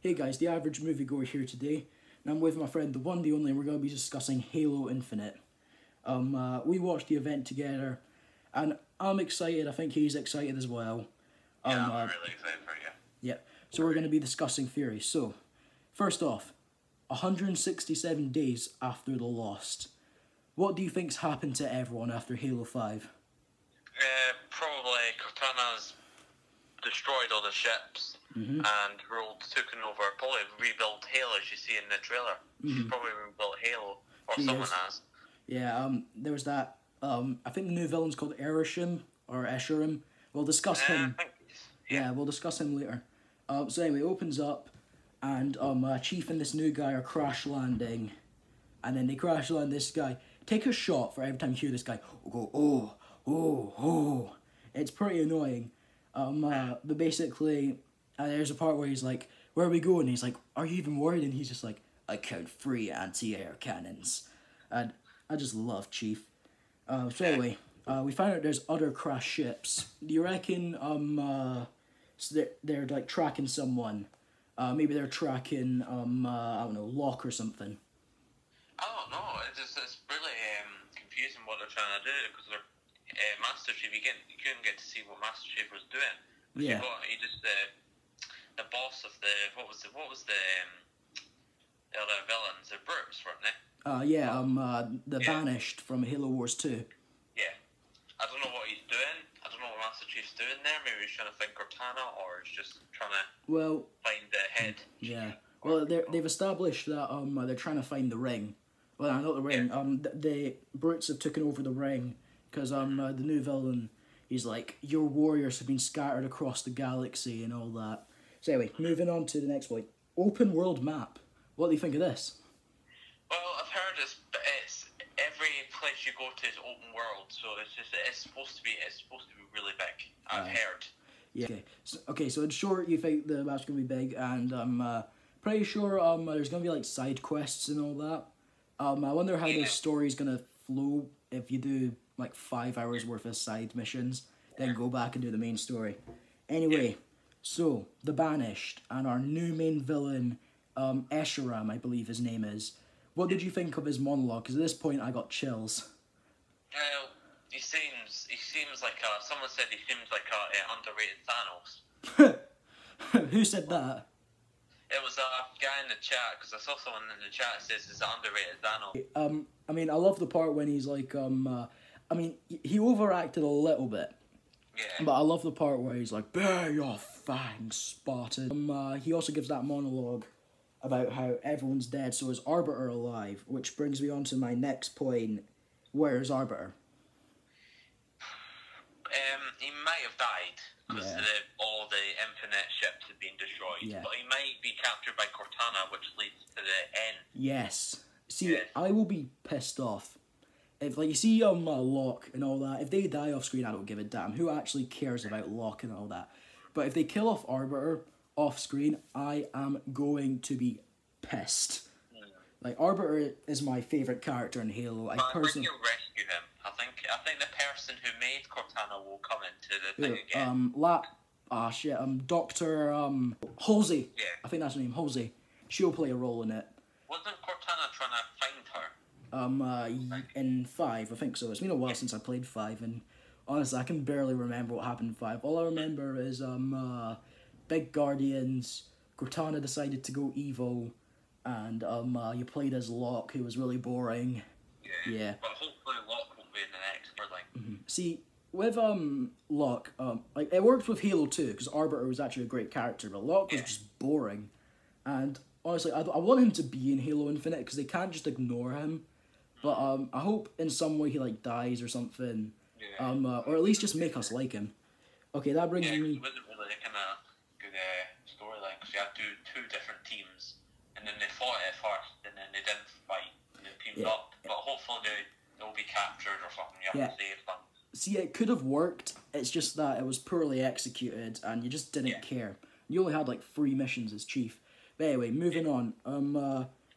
Hey guys, the average moviegoer here today, and I'm with my friend, the one, the only, and we're going to be discussing Halo Infinite. We watched the event together, and I'm excited. I think he's excited as well. Yeah, I'm really excited for you. Yeah, so we're going to be discussing theories. So, first off, 167 days after the Lost. What do you think's happened to everyone after Halo 5? Probably Cortana's destroyed all the ships and taken over. Probably rebuilt Halo, as you see in the trailer. She's probably rebuilt Halo, or someone has. Yeah, there was that. I think the new villain's called Erisham or Escharum. We'll discuss him. Yeah, we'll discuss him later. So anyway, it opens up, and Chief and this new guy are crash landing, and then they crash land this guy. Take a shot for every time you hear this guy go oh. It's pretty annoying. But basically, there's a part where he's like, "Where are we going?" And he's like, "Are you even worried?" And he's just like, "I count 3 anti-air cannons." And I just love Chief. So anyway, we find out there's other crash ships. Do you reckon so they're like tracking someone? Maybe they're tracking I don't know, Locke or something. I don't know. It's really confusing what they're trying to do, because they're Master Chief. You couldn't get to see what Master Chief was doing. Yeah. He just the boss of the what was the other villains? The Brutes, weren't they? The Banished from Halo Wars 2. Yeah. I don't know what he's doing. I don't know what Master Chief's doing there. Maybe he's trying to find Cortana, or he's just trying to find the head. Yeah. Well, they've established that they're trying to find the ring. Well, not the ring. The Brutes have taken over the ring because the new villain, he's like, your warriors have been scattered across the galaxy and all that. So anyway, moving on to the next one. Open world map. What do you think of this? Well, I've heard it's every place you go to is open world, so it's supposed to be really big. I've heard. Yeah. Okay. So in short, you think the map's gonna be big, and I'm pretty sure there's gonna be like side quests and all that. I wonder how the story's gonna flow if you do like 5 hours worth of side missions, then go back and do the main story. Anyway, so the Banished and our new main villain, Escharum, I believe his name is. What did you think of his monologue? Because at this point I got chills. Well, he seems like someone said he seems like a underrated Thanos. Who said that? It was a guy in the chat, because I saw someone in the chat says he's an underrated Thanos. I mean, I love the part when he's like, I mean, he overacted a little bit. Yeah. But I love the part where he's like, "Bare your fangs, Spartan." He also gives that monologue about how everyone's dead, so is Arbiter alive? Which brings me on to my next point. Where is Arbiter? He might have died because all the Infinite ships have been destroyed. Yeah. But he might be captured by Cortana, which leads to the end. Yes. See, I will be pissed off if, like, you see Locke and all that. If they die off screen, I don't give a damn. Who actually cares about Locke and all that? But if they kill off Arbiter off screen, I am going to be pissed. Like, Arbiter is my favourite character in Halo. But I think you'll rescue him. I think the person who made Cortana will come into the thing again. Dr. Halsey. Yeah. I think that's her name, Halsey. She'll play a role in it. Wasn't Cortana trying to find her? In 5, I think so. It's been a while since I played 5, and honestly, I can barely remember what happened in 5. All I remember is, Big Guardians, Cortana decided to go evil, and, you played as Locke, who was really boring. Yeah. But hopefully Locke won't be in the next thing. See, with, Locke, like, it worked with Halo 2, because Arbiter was actually a great character, but Locke was just boring. And, honestly, I want him to be in Halo Infinite, because they can't just ignore him. But, I hope in some way he, like, dies or something. Or at least just make us like him. Okay, that brings me... it wasn't really kind of good storyline, because you had two different teams, and then they fought at first, and then they didn't fight, and they teamed up. But hopefully they'll be captured or something. You have to save them. See, it could have worked. It's just that it was poorly executed, and you just didn't care. You only had like 3 missions as Chief. But anyway, moving on.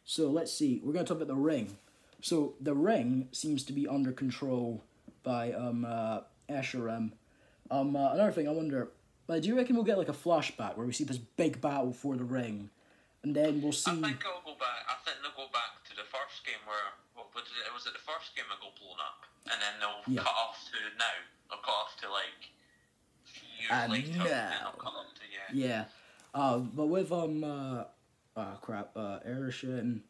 So let's see. We're gonna talk about the ring. So the ring seems to be under control by Escharum. Another thing, I wonder, do you reckon we'll get like a flashback where we see this big battle for the ring, and then we'll see. I think it'll go back. I think they'll go back to the first game where was it the first game that got blown up, and then they'll cut off to now. They'll cut off to like years later, and then they'll cut off to But with Arishem,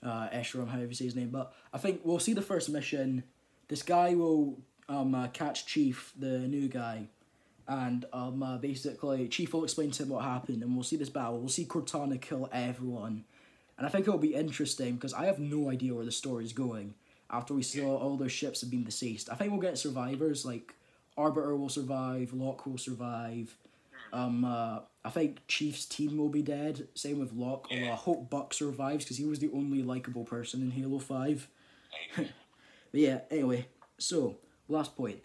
Escharum, however you say his name. But I think we'll see the first mission. This guy will catch Chief, the new guy, and basically Chief will explain to him what happened, and we'll see this battle. We'll see Cortana kill everyone, and I think it'll be interesting because I have no idea where the story is going. After we saw all their ships have been deceased, I think we'll get survivors like Arbiter will survive, Locke will survive. I think Chief's team will be dead. Same with Locke. Although I hope Buck survives because he was the only likable person in Halo 5. But yeah, anyway, so last point.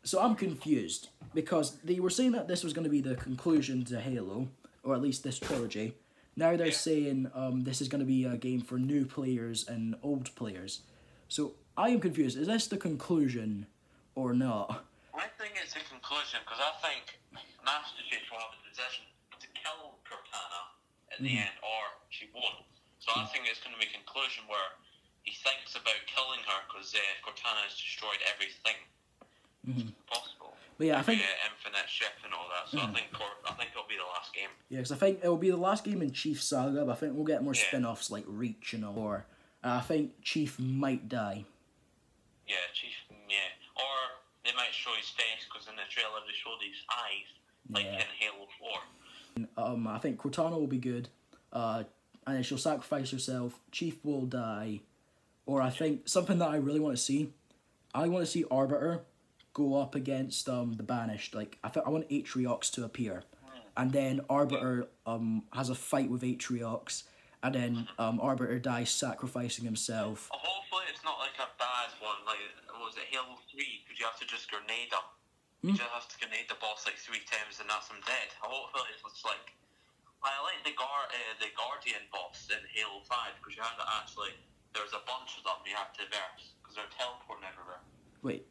So I'm confused because they were saying that this was going to be the conclusion to Halo, or at least this trilogy. Now they're saying this is going to be a game for new players and old players. So I am confused. Is this the conclusion or not? I think it's a conclusion because I think Master Chief will have a decision to kill Cortana at the end, or she won't. So I think it's going to be a conclusion where he thinks about killing her because Cortana has destroyed everything possible. But yeah, I think infinite ship and all that. So I think it'll be the last game. Yeah, because I think it'll be the last game in Chief's saga. But I think we'll get more spin-offs like Reach and all. Or I think Chief might die. Yeah, Chief. Yeah, or they might show his face because in the trailer they showed his eyes, like in Halo 4. I think Cortana will be good, and then she'll sacrifice herself. Chief will die, or I think something that I really want to see. I want to see Arbiter go up against the Banished. Like I want Atriox to appear, and then Arbiter has a fight with Atriox, and then Arbiter dies sacrificing himself. Hopefully it's not like a bad one. Like was it Halo 3? Because you have to just grenade them. You just have to grenade the boss like 3 times and that's him dead. Hopefully it's like I like the Guardian boss in Halo 5 because you have to actually there's a bunch of them you have to verse because they're teleporting everywhere. Wait,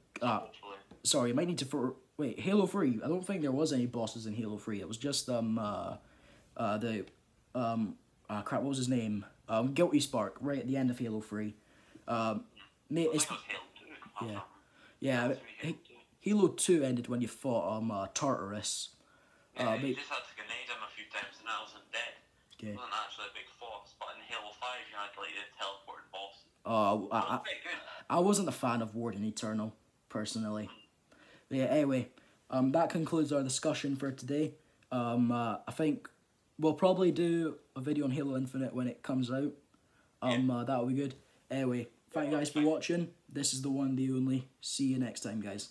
sorry, I might need to wait, Halo 3. I don't think there was any bosses in Halo 3. It was just crap, what was his name? Guilty Spark, right at the end of Halo 3. Mate, it's Halo 2. Yeah. Halo 2 ended when you fought Tartarus. Yeah, you just had to grenade him a few times and that wasn't dead. Okay. It wasn't actually a big force, but in Halo 5 you had like the teleporting boss. I wasn't a fan of Warden Eternal, personally. But yeah, anyway, that concludes our discussion for today. I think we'll probably do a video on Halo Infinite when it comes out. That'll be good. Anyway, thank you guys for watching. This is the one, the only. See you next time, guys.